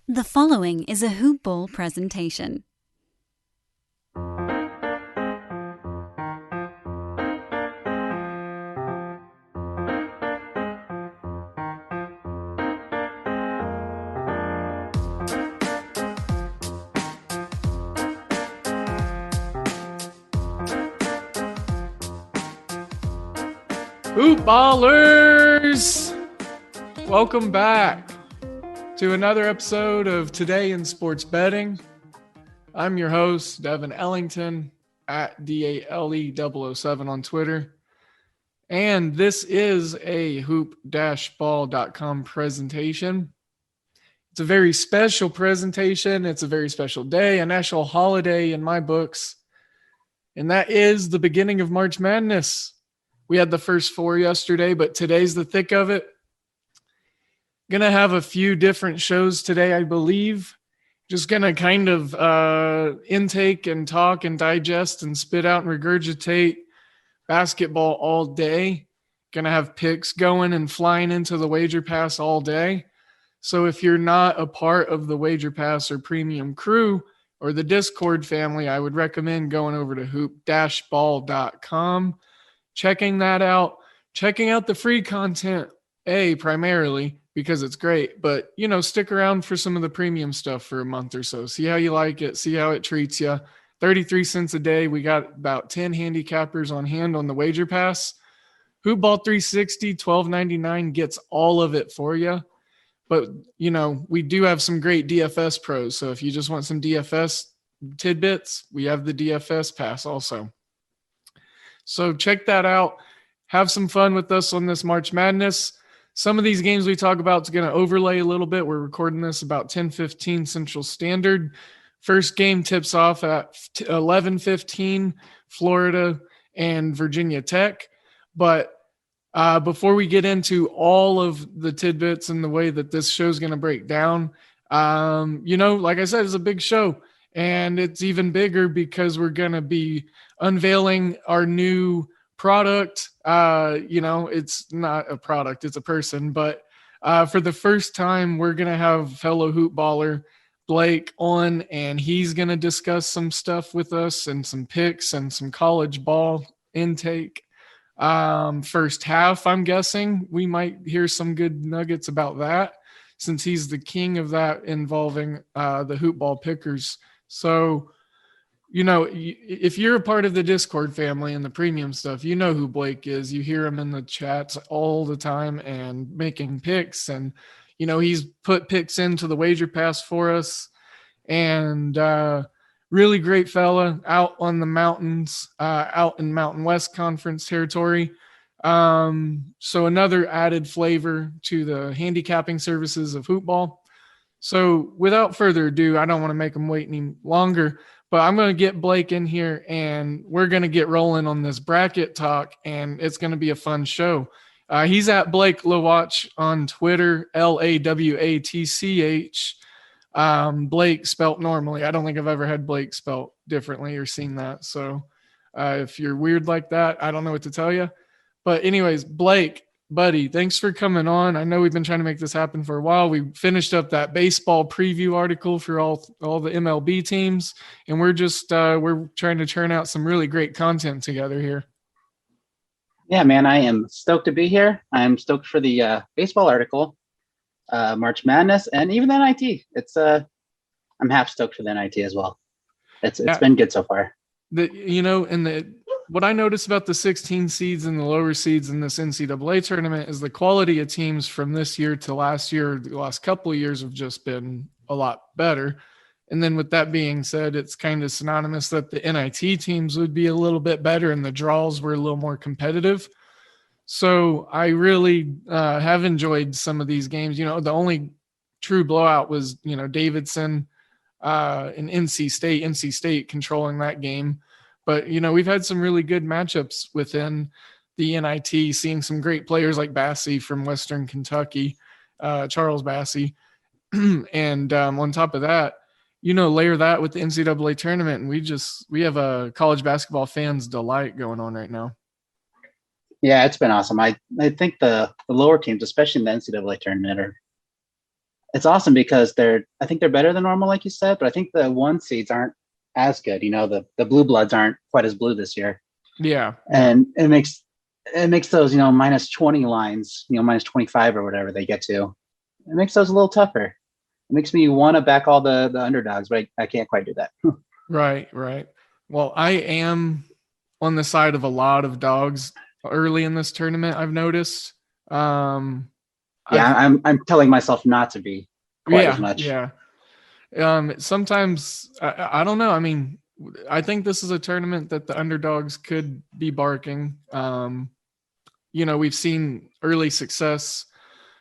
The following is a HoopBall presentation. HoopBallers! Welcome back to another episode of Today in Sports Betting. I'm your host, Devin Ellington, at DALE007 on Twitter. And this is a hoop-ball.com presentation. It's a very special presentation. It's a very special day, a national holiday in my books. And that is the beginning of March Madness. We had the first four yesterday, but today's the thick of it. Gonna have a few different shows today, I believe. Just gonna kind of intake and talk and digest and spit out and regurgitate basketball all day. Gonna have picks going and flying into the Wager Pass all day. So if you're not a part of the Wager Pass or Premium Crew or the Discord family, I would recommend going over to hoop-ball.com, checking that out, checking out the free content, primarily because it's great, but stick around for some of the premium stuff for a month or so. See how you like it, see how it treats you. 33 cents a day. We got about 10 handicappers on hand on the Wager Pass. HoopBall 360, $12.99 gets all of it for you. But, we do have some great DFS pros. So if you just want some DFS tidbits, we have the DFS pass also. So check that out. Have some fun with us on this March Madness. Some of these games we talk about is going to overlay a little bit. We're recording this about 10:15 Central Standard. First game tips off at 11:15, Florida and Virginia Tech. But before we get into all of the tidbits and the way that this show is going to break down, like I said, it's a big show. And it's even bigger because we're going to be unveiling our new product. It's not a product, it's a person. But for the first time, we're going to have fellow hoopballer Blake on, and he's going to discuss some stuff with us and some picks and some college ball intake. First half, I'm guessing we might hear some good nuggets about that since he's the king of that involving the HoopBall pickers. So, if you're a part of the Discord family and the premium stuff, you know who Blake is. You hear him in the chats all the time and making picks. And, he's put picks into the Wager Pass for us. And really great fella out on the mountains, out in Mountain West Conference territory. So another added flavor to the handicapping services of HoopBall. So without further ado, I don't want to make them wait any longer, but I'm going to get Blake in here and we're going to get rolling on this bracket talk, and it's going to be a fun show. He's at Blake Lawatch on Twitter, Lawatch. Blake spelt normally. I don't think I've ever had Blake spelt differently or seen that. So if you're weird like that, I don't know what to tell you. But anyways, Blake, buddy, thanks for coming on. I know we've been trying to make this happen for a while. We finished up that baseball preview article for all the MLB teams, and we're just we're trying to churn out some really great content together here. Yeah, man, I am stoked to be here. I'm stoked for the baseball article, March Madness, and even the NIT. It's I'm half stoked for the NIT as well. It's been good so far. What I noticed about the 16 seeds and the lower seeds in this NCAA tournament is the quality of teams from this year to last year, the last couple of years have just been a lot better. And then with that being said, it's kind of synonymous that the NIT teams would be a little bit better and the draws were a little more competitive. So I really have enjoyed some of these games. The only true blowout was, Davidson and NC State controlling that game. But, we've had some really good matchups within the NIT, seeing some great players like Bassey from Western Kentucky, Charles Bassey. And on top of that, layer that with the NCAA tournament, and we have a college basketball fans delight going on right now. Yeah, it's been awesome. I think the lower teams, especially in the NCAA tournament, it's awesome because I think they're better than normal, like you said, but I think the 1 seeds aren't as good. You know, the blue bloods aren't quite as blue this year. Yeah. And it makes those, minus 20 lines, minus 25 or whatever they get to. It makes those a little tougher. It makes me want to back all the underdogs, but I can't quite do that. Right. Well, I am on the side of a lot of dogs early in this tournament, I've noticed. Yeah, I'm telling myself not to be quite as much. Yeah. Sometimes I don't know. I mean, I think this is a tournament that the underdogs could be barking. We've seen early success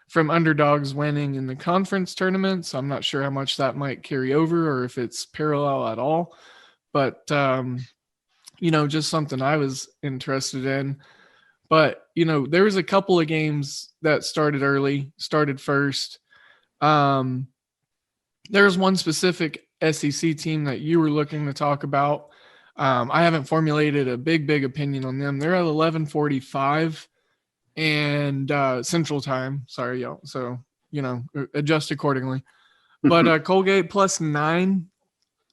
from underdogs winning in the conference tournament, so I'm not sure how much that might carry over or if it's parallel at all. But just something I was interested in. But there was a couple of games that started first. There was one specific SEC team that you were looking to talk about. I haven't formulated a big opinion on them. They're at 11:45 and Central Time. Sorry, y'all. So adjust accordingly. But Colgate +9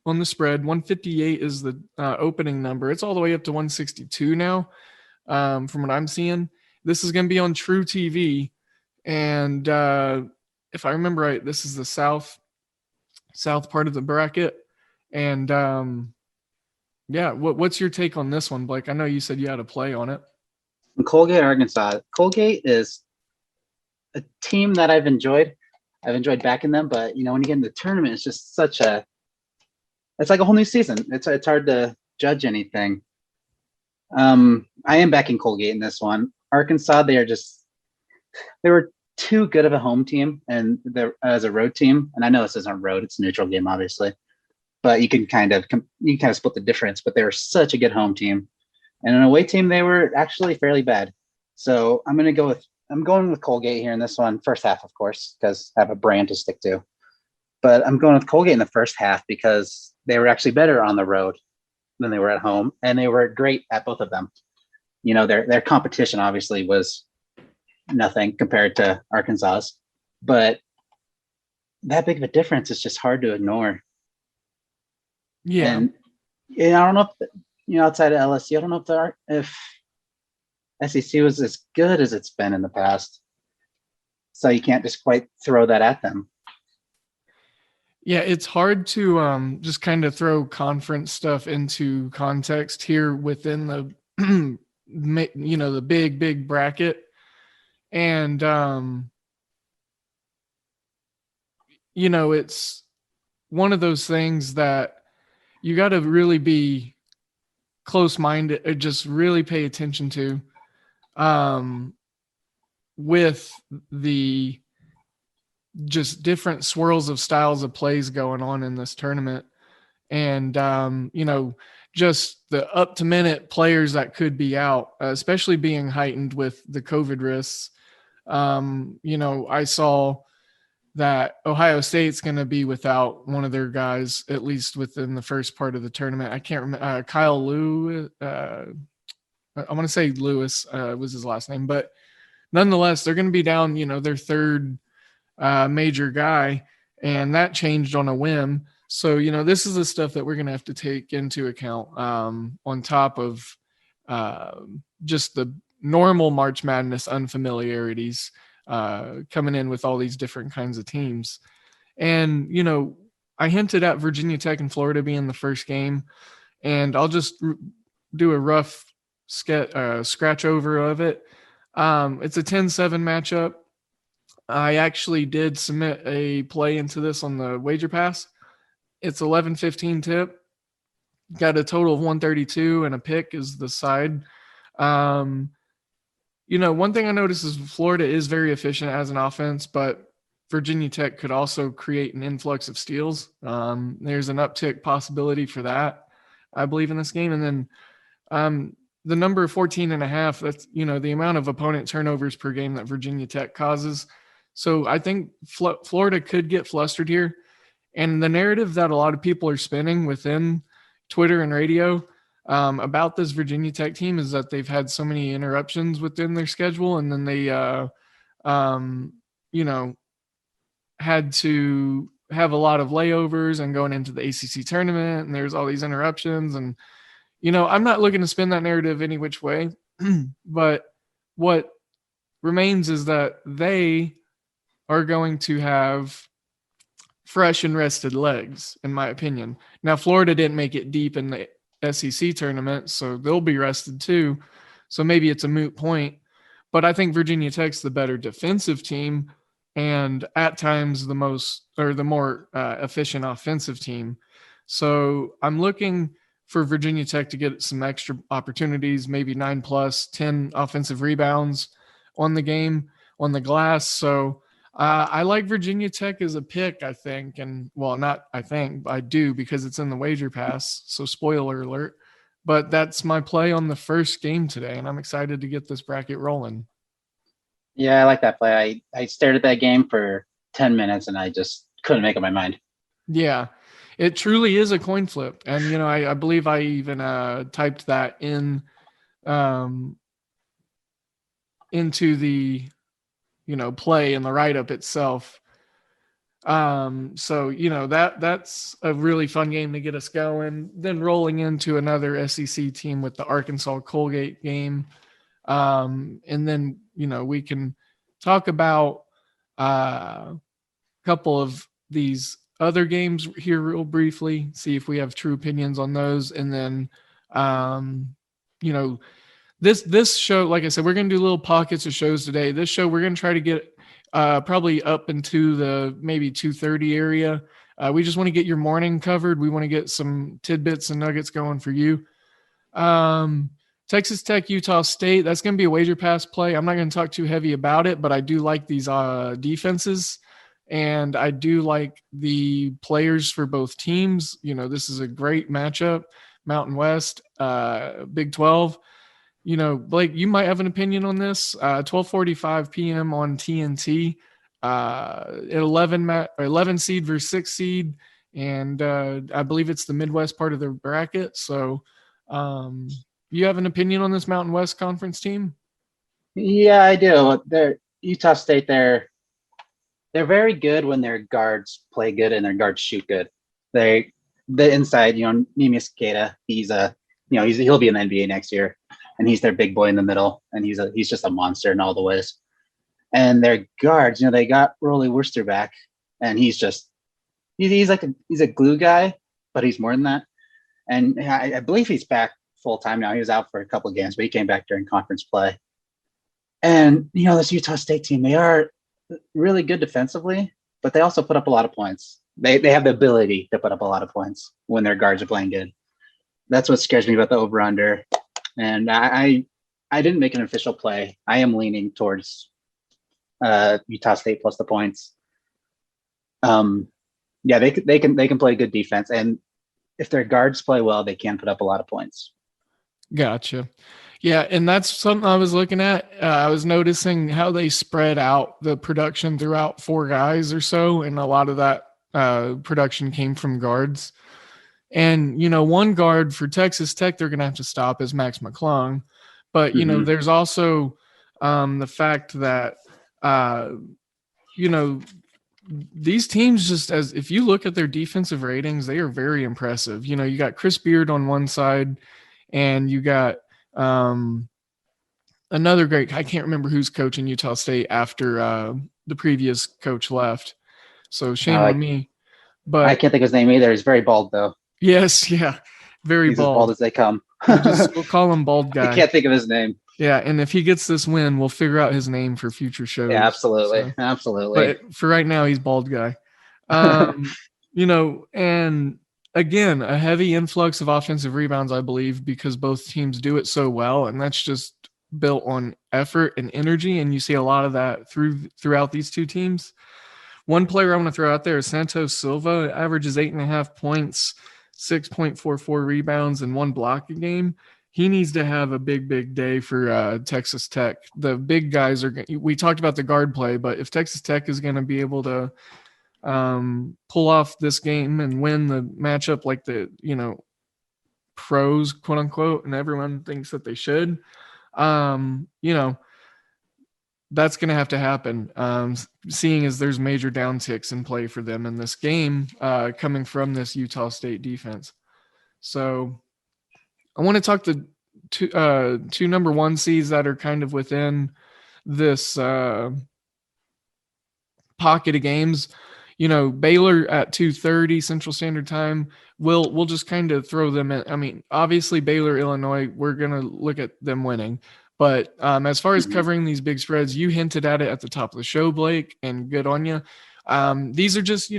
on the spread. 158 is the opening number. It's all the way up to 162 now, from what I'm seeing. This is going to be on True TV, and if I remember right, this is the south part of the bracket. And what's your take on this one, Blake? I know you said you had a play on it. Colgate, Arkansas. Colgate is a team that I've enjoyed. I've enjoyed backing them, but when you get in the tournament, it's just it's like a whole new season. It's hard to judge anything. I am backing Colgate in this one. Arkansas, they were too good of a home team and they're as a road team. And I know this isn't a road; it's a neutral game, obviously. But you can kind of split the difference. But they were such a good home team, and an away team they were actually fairly bad. So I'm going with Colgate here in this one, first half, of course, because I have a brand to stick to. But I'm going with Colgate in the first half because they were actually better on the road than they were at home, and they were great at both of them. Their competition obviously was nothing compared to Arkansas's, but that big of a difference is just hard to ignore. Yeah. And I don't know if, outside of LSU, I don't know if SEC was as good as it's been in the past. So you can't just quite throw that at them. Yeah, it's hard to just kind of throw conference stuff into context here within the the big bracket. And it's one of those things that you got to really be close-minded or just really pay attention to with the just different swirls of styles of plays going on in this tournament. And just the up to minute players that could be out, especially being heightened with the COVID risks. I saw that Ohio State's going to be without one of their guys, at least within the first part of the tournament. I can't remember. Kyle Lewis. I want to say Lewis was his last name, but nonetheless, they're going to be down, their third major guy, and that changed on a whim. So, this is the stuff that we're going to have to take into account on top of just the normal March Madness unfamiliarities coming in with all these different kinds of teams. And, I hinted at Virginia Tech and Florida being the first game, and I'll just do a rough scratch over of it. It's a 10-7 matchup. I actually did submit a play into this on the Wager Pass. It's 11-15 tip. Got a total of 132 and a pick is the side. One thing I noticed is Florida is very efficient as an offense, but Virginia Tech could also create an influx of steals. There's an uptick possibility for that, I believe, in this game. And then the number 14.5, that's, the amount of opponent turnovers per game that Virginia Tech causes. So I think Florida could get flustered here. And the narrative that a lot of people are spinning within Twitter and radio about this Virginia Tech team is that they've had so many interruptions within their schedule. And then they, had to have a lot of layovers and going into the ACC tournament, and there's all these interruptions. And, I'm not looking to spin that narrative any which way, but what remains is that they are going to have fresh and rested legs, in my opinion. Now, Florida didn't make it deep in the SEC tournament, so they'll be rested too. So maybe it's a moot point. But I think Virginia Tech's the better defensive team, and at times the more efficient offensive team. So I'm looking for Virginia Tech to get some extra opportunities, maybe 9+, 10 offensive rebounds on the game, on the glass. So I like Virginia Tech as a pick, I think. And, well, not I think, I do, because it's in the wager pass. So spoiler alert. But that's my play on the first game today, and I'm excited to get this bracket rolling. Yeah, I like that play. I stared at that game for 10 minutes, and I just couldn't make up my mind. Yeah, it truly is a coin flip. And, I believe I even typed that in into the, play in the write-up itself. So, that's a really fun game to get us going. Then rolling into another SEC team with the Arkansas Colgate game. And then, we can talk about a couple of these other games here real briefly, see if we have true opinions on those. And then, this show, like I said, we're going to do little pockets of shows today. This show, we're going to try to get probably up into the maybe 2:30 area. We just want to get your morning covered. We want to get some tidbits and nuggets going for you. Texas Tech, Utah State, that's going to be a wager pass play. I'm not going to talk too heavy about it, but I do like these defenses, and I do like the players for both teams. This is a great matchup. Mountain West, Big 12. Blake, you might have an opinion on this. 12:45 p.m. on TNT. 11 seed versus 6 seed, and I believe it's the Midwest part of the bracket. So, you have an opinion on this Mountain West Conference team? Yeah, I do. Utah State. They're very good when their guards play good and their guards shoot good. The inside, Neemias Queta, he'll be in the NBA next year, and he's their big boy in the middle, and he's just a monster in all the ways. And their guards, they got Rolly Worcester back, and he's a glue guy, but he's more than that. And I believe he's back full time now. He was out for a couple of games, but he came back during conference play. And this Utah State team, they are really good defensively, but they also put up a lot of points. They have the ability to put up a lot of points when their guards are playing good. That's what scares me about the over/under. And I didn't make an official play. I am leaning towards Utah State plus the points. Yeah, they can play good defense, and if their guards play well, they can put up a lot of points. Gotcha. Yeah, and that's something I was looking at. I was noticing how they spread out the production throughout 4 guys or so, and a lot of that production came from guards. And, one guard for Texas Tech they're going to have to stop is Max McClung. But, there's also the fact that, these teams if you look at their defensive ratings, they are very impressive. You got Chris Beard on one side, and you got another great, I can't remember who's coaching Utah State after the previous coach left. So shame on me. But I can't think of his name either. He's very bald, though. Yes, yeah. Very He's bald. as bald as they come. We'll call him Bald Guy. I can't think of his name. Yeah, and if he gets this win, we'll figure out his name for future shows. Yeah, absolutely. So, absolutely. But for right now, he's Bald Guy. And again, a heavy influx of offensive rebounds, I believe, because both teams do it so well, and that's just built on effort and energy, and you see a lot of that throughout these two teams. One player I want to throw out there is Santos Silva. Averages 8.5 points, 6.44 rebounds, and 1 block a game. He needs to have a big day for Texas Tech. The big guys we talked about the guard play, but if Texas Tech is going to be able to pull off this game and win the matchup like the, pros, quote unquote, and everyone thinks that they should, that's going to have to happen, seeing as there's major downticks in play for them in this game coming from this Utah State defense. So I want to talk to two number one seeds that are kind of within this pocket of games. Baylor at 2:30 Central Standard Time. We'll just kind of throw them in. I mean, obviously Baylor, Illinois, we're going to look at them winning. But as far as covering these big spreads, you hinted at it at the top of the show, Blake, and good on you. These are just,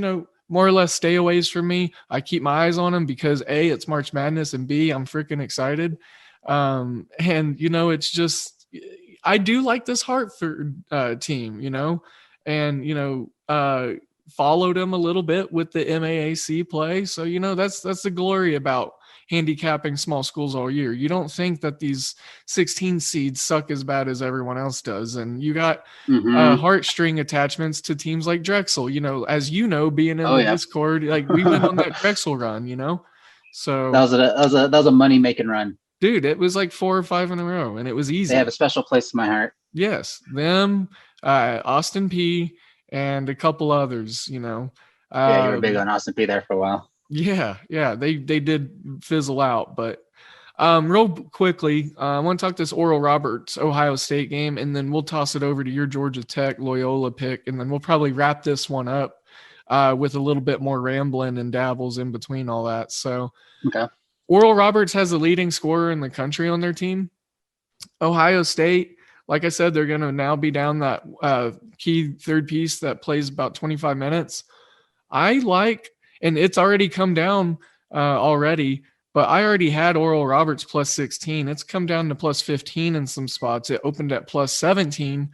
more or less stayaways for me. I keep my eyes on them because A, it's March Madness, and B, I'm freaking excited. And, it's just, I do like this Hartford team, and, followed them a little bit with the MAAC play. So, that's the glory about handicapping small schools all year. You don't think that these 16 seeds suck as bad as everyone else does. And you got heartstring attachments to teams like Drexel, as being in the Discord, like we went on that Drexel run, so that was a money making run, dude. It was like 4 or 5 in a row and it was easy. They have a special place in my heart. Yes. Them, Austin P and a couple others, you were big on Austin P there for a while. Yeah, they did fizzle out, but real quickly, I want to talk this Oral Roberts Ohio State game, and then we'll toss it over to your Georgia Tech Loyola pick, and then we'll probably wrap this one up with a little bit more rambling and dabbles in between all that. So, okay. Oral Roberts has the leading scorer in the country on their team. Ohio State, like I said, they're going to now be down that key third piece that plays about 25 minutes. And it's already come down already, but I already had Oral Roberts plus 16. It's come down to plus 15 in some spots. It opened at plus 17.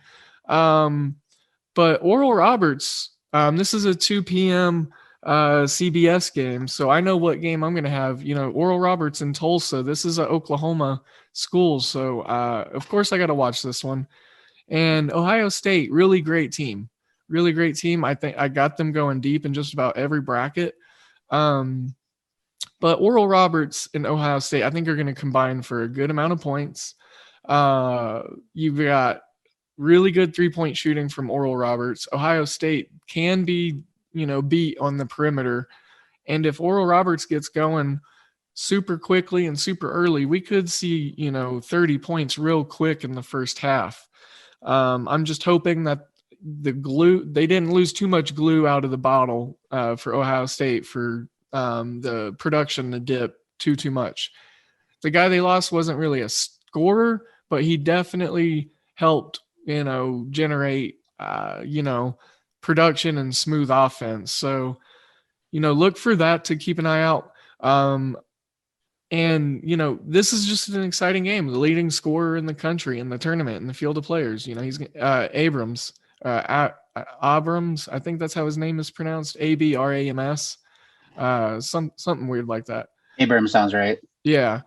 But Oral Roberts, this is a 2 p.m. CBS game, so I know what game I'm going to have. Oral Roberts in Tulsa. This is an Oklahoma school, so of course I got to watch this one. And Ohio State, really great team. Really great team. I think I got them going deep in just about every bracket. But Oral Roberts and Ohio State, I think, are going to combine for a good amount of points. You've got really good 3-point shooting from Oral Roberts. Ohio State can be, beat on the perimeter. And if Oral Roberts gets going super quickly and super early, we could see, 30 points real quick in the first half. I'm just hoping that they didn't lose too much glue out of the bottle for Ohio State for the production to dip too much. The guy they lost wasn't really a scorer, but he definitely helped, generate, production and smooth offense. So, look for that to keep an eye out. And, this is just an exciting game. The leading scorer in the country in the tournament, in the field of players, he's Abrams. Abrams, I think that's how his name is pronounced. Abrams, something weird like that. Abrams sounds right. Yeah.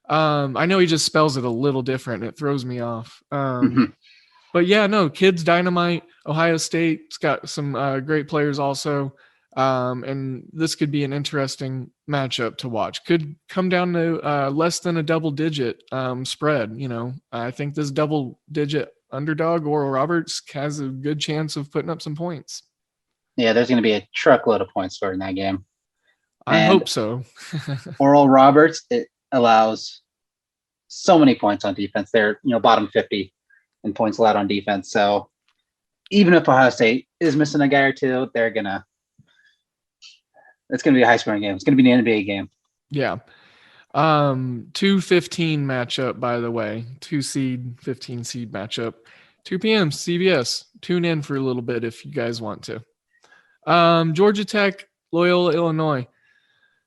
I know he just spells it a little different. It throws me off. But yeah, no, kids dynamite. Ohio State's got some great players also. And this could be an interesting matchup to watch. Could come down to less than a double-digit spread. I think this double-digit underdog Oral Roberts has a good chance of putting up some points. Yeah, there's going to be a truckload of points scored in that game. I hope so. Oral Roberts, it allows so many points on defense. They're, bottom 50 in points allowed on defense. So even if Ohio State is missing a guy or two, it's going to be a high scoring game. It's going to be an NBA game. Yeah. 2-15 matchup, by the way, 2 seed, 15 seed matchup, 2 p.m. CBS. Tune in for a little bit if you guys want to. Georgia Tech, Loyola, Illinois,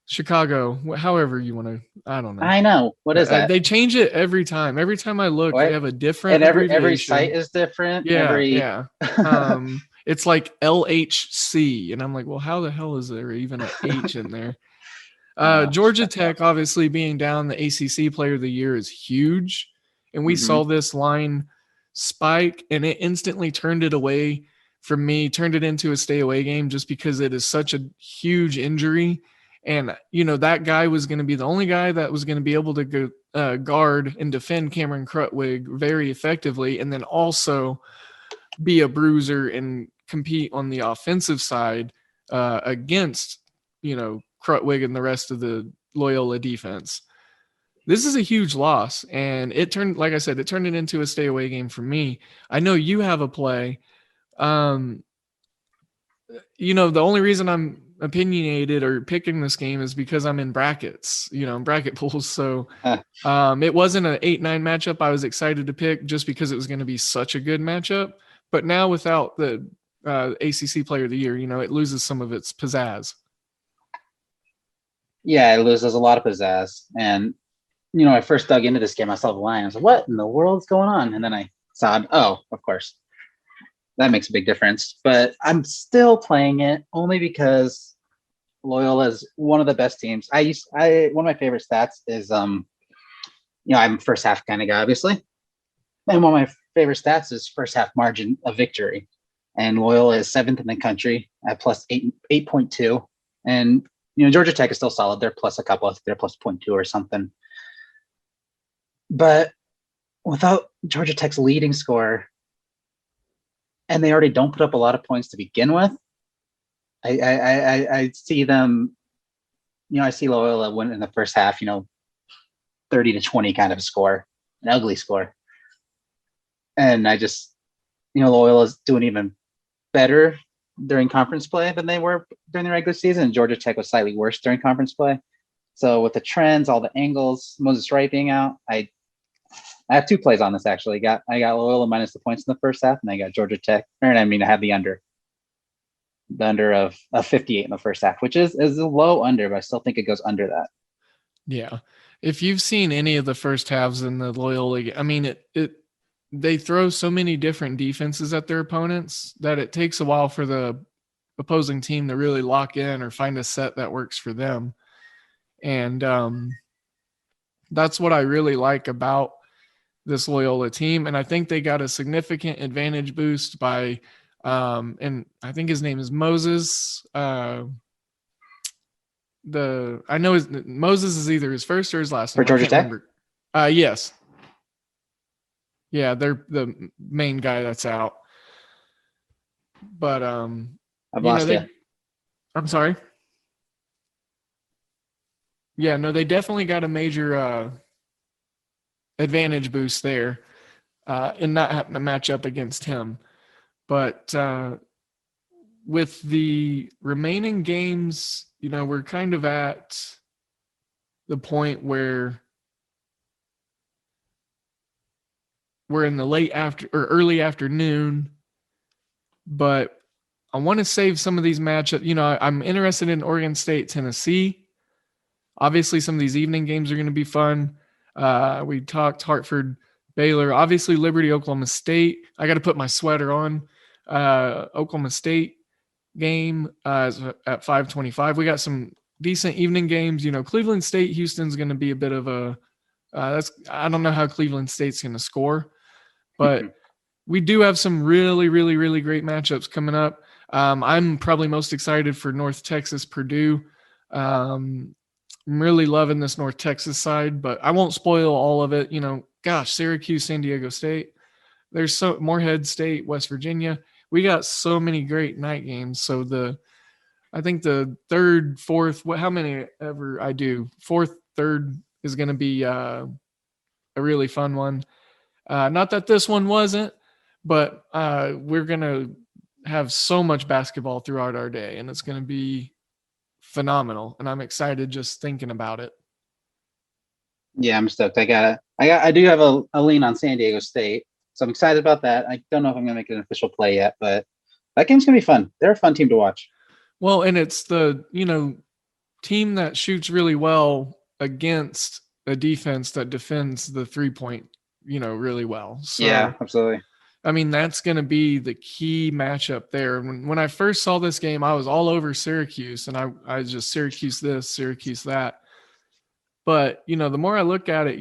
Chicago, however you want to. I don't know. I know. What is that? They change it every time. Every time I look, they have a different. And every site is different. Yeah, yeah. It's like LHC, and I'm like, well, how the hell is there even an H in there? Georgia Tech, obviously being down, the ACC Player of the Year is huge, and we saw this line spike, and it instantly turned it away from me, turned it into a stay away game just because it is such a huge injury. And, that guy was going to be the only guy that was going to be able to go, guard and defend Cameron Krutwig very effectively. And then also be a bruiser and compete on the offensive side against, Krutwig and the rest of the Loyola defense. This is a huge loss, and it turned it into a stay away game for me. I know you have a play. The only reason I'm opinionated or picking this game is because I'm in brackets, in bracket pools. So it wasn't an 8-9 matchup I was excited to pick just because it was going to be such a good matchup. But now without the ACC Player of the Year, it loses some of its pizzazz. Yeah, it loses a lot of pizzazz. And, I first dug into this game. I saw the line. I was like, what in the world's going on? And then I saw, of course. That makes a big difference. But I'm still playing it only because Loyola is one of the best teams. One of my favorite stats is, I'm a first half kind of guy, obviously. And one of my favorite stats is first half margin of victory. And Loyola is 7th in the country at plus 8.2. And, Georgia Tech is still solid. They're plus a couple. I think they're plus 0.2 or something. But without Georgia Tech's leading scorer, and they already don't put up a lot of points to begin with, I see them, I see Loyola win in the first half, 30-20 kind of score, an ugly score. And I just, Loyola's doing even better during conference play than they were during the regular season. Georgia Tech was slightly worse during conference play. So with the trends, all the angles, Moses Wright being out, I have 2 plays on this actually. I got Loyola minus the points in the first half, and I got Georgia Tech. I have the under. The under of 58 in the first half, which is a low under, but I still think it goes under that. Yeah. If you've seen any of the first halves in the Loyola, they throw so many different defenses at their opponents that it takes a while for the opposing team to really lock in or find a set that works for them. And that's what I really like about this Loyola team. And I think they got a significant advantage boost by, and I think his name is Moses. I know Moses is either his first or his last name. For Georgia Tech? Yes. Yeah, they're the main guy that's out. But I've lost you. I'm sorry. Yeah, no, they definitely got a major advantage boost there in not having to match up against him. But with the remaining games, we're kind of at the point where we're in the late after or early afternoon, but I want to save some of these matchups. I'm interested in Oregon State, Tennessee. Obviously, some of these evening games are going to be fun. We talked Hartford, Baylor, obviously Liberty, Oklahoma State. I got to put my sweater on. Oklahoma State game at 5:25. We got some decent evening games. Cleveland State, Houston's going to be a bit of a. I don't know how Cleveland State's going to score, but we do have some really, really, really great matchups coming up. I'm probably most excited for North Texas, Purdue. I'm really loving this North Texas side, but I won't spoil all of it. Syracuse, San Diego State. There's Morehead State, West Virginia. We got so many great night games. So I think the third, fourth, how many ever I do, fourth, third is going to be a really fun one. Not that this one wasn't, but we're going to have so much basketball throughout our day, and it's going to be phenomenal. And I'm excited just thinking about it. Yeah, I'm stoked. I do have a lean on San Diego State, so I'm excited about that. I don't know if I'm going to make an official play yet, but that game's going to be fun. They're a fun team to watch. Well, and it's the, team that shoots really well against a defense that defends the 3-point, really well. So, yeah, absolutely. That's going to be the key matchup there. When I first saw this game, I was all over Syracuse, and I just Syracuse this, Syracuse that. But, the more I look at it,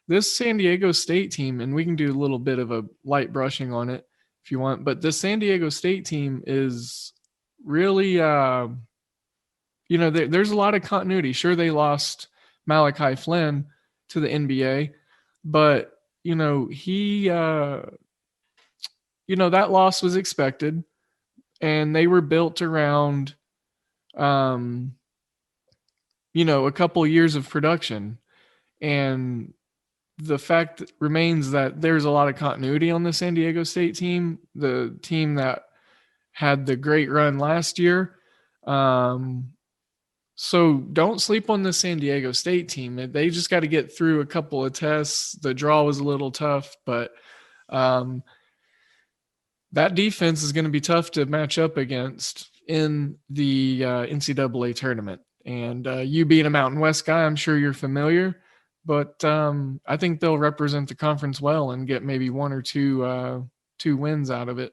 this San Diego State team, and we can do a little bit of a light brushing on it if you want, but this San Diego State team is really, there's a lot of continuity. Sure, they lost Malachi Flynn to the NBA, but, that loss was expected, and they were built around, a couple years of production. And the fact remains that there's a lot of continuity on the San Diego State team, the team that had the great run last year. So don't sleep on the San Diego State team. They just got to get through a couple of tests. The draw was a little tough, but that defense is going to be tough to match up against in the NCAA tournament. And you being a Mountain West guy, I'm sure you're familiar, but I think they'll represent the conference well and get maybe one or two wins out of it.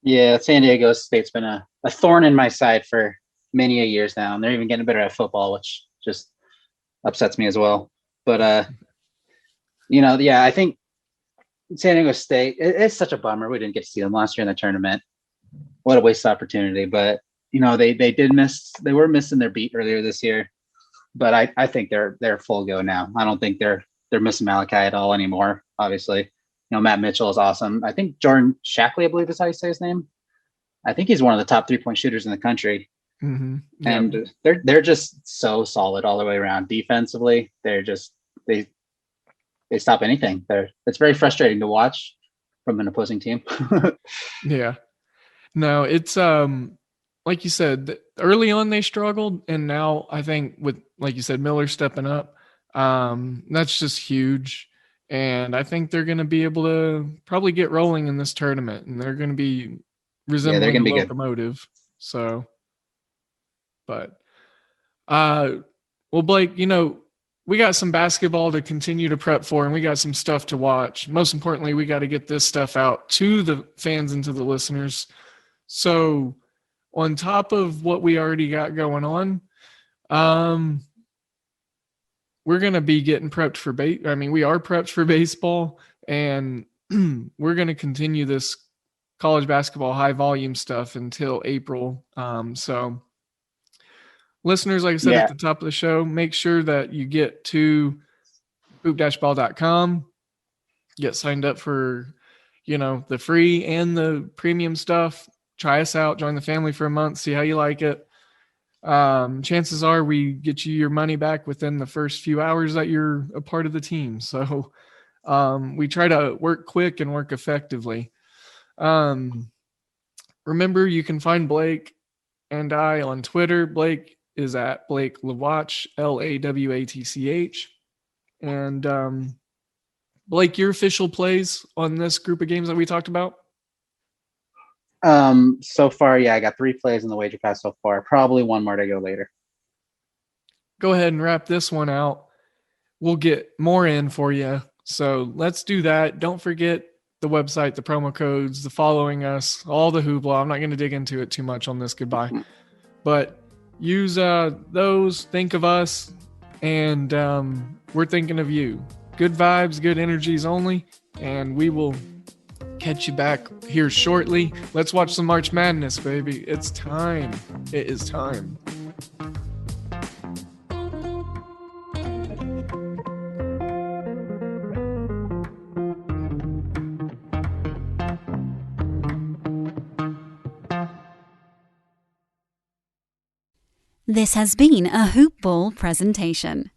Yeah, San Diego State's been a thorn in my side for many a years now, and they're even getting better at football, which just upsets me as well. But I think San Diego State, it's such a bummer we didn't get to see them last year in the tournament. What a waste of opportunity. But they were missing their beat earlier this year, but I think they're full go now. I don't think they're missing Malachi at all anymore. Obviously, Matt Mitchell is awesome. I think Jordan Shackley, I believe is how you say his name. I think he's one of the top 3-point shooters in the country. Mm-hmm. Yeah. And they're just so solid all the way around. Defensively, they're just they stop anything. It's very frustrating to watch from an opposing team. Yeah. No, it's like you said, early on they struggled, and now I think with, like you said, Miller stepping up, that's just huge. And I think they're going to be able to probably get rolling in this tournament, and they're going to be resembling a locomotive. Good. So, but, well, Blake, we got some basketball to continue to prep for, and we got some stuff to watch. Most importantly, we got to get this stuff out to the fans and to the listeners. So on top of what we already got going on, we're going to be getting prepped for we are prepped for baseball, and we're going to continue this college basketball high volume stuff until April. So listeners, like I said at the top of the show, make sure that you get to hoop-ball.com, get signed up for, the free and the premium stuff. Try us out, join the family for a month, see how you like it. Chances are we get you your money back within the first few hours that you're a part of the team. So we try to work quick and work effectively. Remember, you can find Blake and I on Twitter. Blake is at Blake Lawatch, Lawatch. And Blake, your official plays on this group of games that we talked about? So far, I got 3 plays in the wager pass so far. Probably one more to go later. Go ahead and wrap this one out. We'll get more in for you. So let's do that. Don't forget the website, the promo codes, the following us, all the hoopla. I'm not going to dig into it too much on this goodbye. But use those, think of us, and we're thinking of you. Good vibes, good energies only, and we will catch you back here shortly. Let's watch some March Madness, baby. It's time. It is time. This has been a HoopBall presentation.